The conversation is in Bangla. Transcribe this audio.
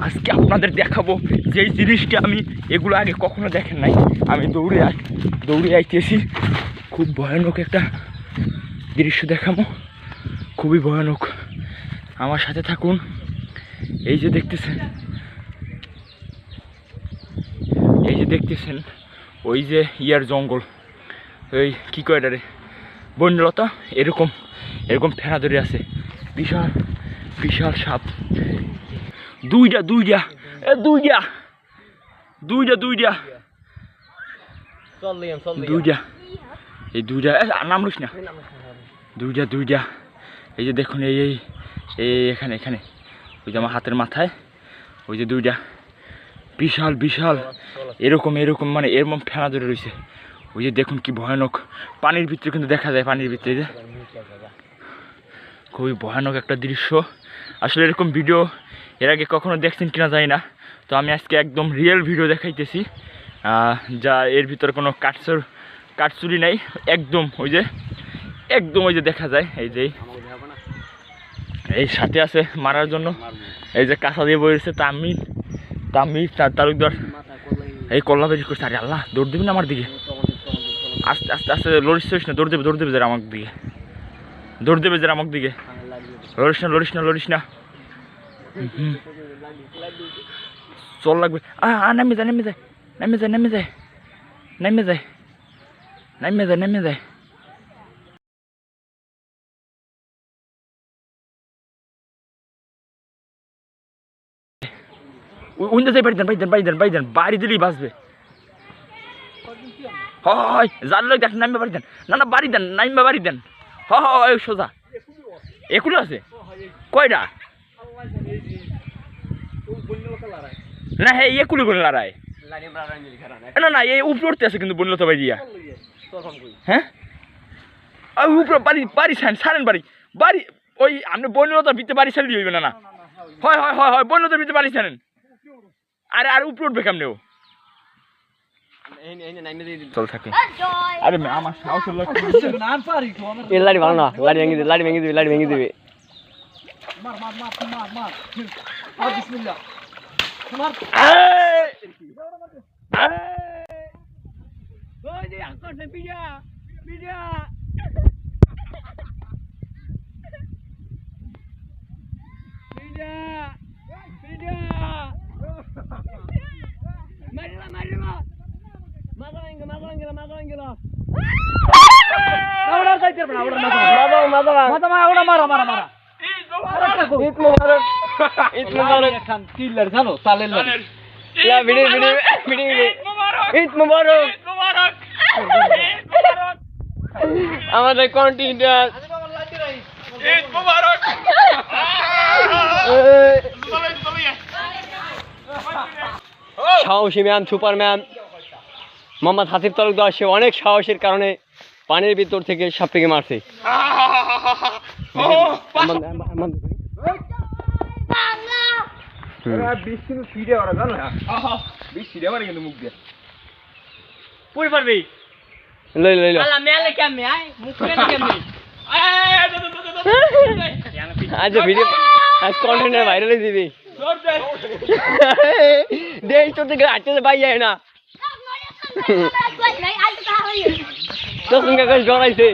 আজকে আপনাদের দেখাবো যে জিনিসটা আমি এগুলো আগে কখনো দেখেন নাই। আমি দৌড়ে আইতেছি, খুব ভয়ানক একটা দৃশ্য দেখাবো, খুবই ভয়ানক। আমার সাথে থাকুন। এই যে দেখতেছেন ওই যে ইয়ার জঙ্গল, ওই কী কয় এটারে, বন্যলতা, এরকম ফেনা ধরে আছে, বিশাল বিশাল সাপ। দুইটা এই দুইটা নাম লইস না, দুইটা। এই যে দেখুন, এই এখানে ওই যে আমার হাতের মাথায় ওই যে দুইটা বিশাল এরকম মানে এরকম ফেনা ধরে রয়েছে। ওই যে দেখুন কি ভয়ানক, পানির ভিতরে কিন্তু দেখা যায়, পানির ভিতরে যে খুবই ভয়ানক একটা দৃশ্য। আসলে এরকম ভিডিও এর আগে কখনো দেখছেন কিনা জানি না, তো আমি আজকে একদম রিয়েল ভিডিও দেখাইতেছি, যা এর ভিতরে কোনো কাটচুরি নাই, একদম ওই যে দেখা যায়। এই সাথে আছে মারার জন্য, এই যে কাঁচা দিয়ে বইছে তামির তালুকদার, এই কল্লা বেরি করছে। আরে আল্লাহ, দৌড় দেবেন আমার দিকে, আস্তে লড়িস না, দৌড় দেবে যারা আমার দিকে, লড়িস না। চল লাগবে, নেমে যায়। বাড়ি দেন, বাড়ি দিলেই বাঁচবে। হয় যার লোক দেখ, নামবে বাড়ি দেন, না বাড়ি দেন, নামবে বাড়ি দেন। হয় সোজা একুলো আছে কয়টা না, হ্যাঁ একুলো করে লড়াই না, এই উপরে উঠতে আছে কিন্তু বন্যলতা বাড়ি দিয়া। হ্যাঁ উপরে বাড়ি সারেন বাড়ি ওই আপনি বন্যলতার ভিতরে বাড়ি ছাড়লে হইবে না। হয় বন্যলতার ভিতরে বাড়ি ছাড়েন, আর উপরে উঠবে কেমনেও চল থাকে। আরে আমার সাহস লাড়ি ভালো না, লাড়ি ভেঙে দিবে। আমাদের কন্টিনিউয়াস ঈদ মোবারক। সাহসী ম্যান, সুপারম্যান মোহাম্মদ হাসিব তালুকদার, সে অনেক সাহসের কারণে পানির ভিতর থেকে সাপটিকে মারছে। আজ ভিডিও আজ কন্টেন্ট ভাইরাল দিবি, দেশ তোর থেকে হাঁটতে পাই যায় না, তো সঙ্গে ডরাইছে।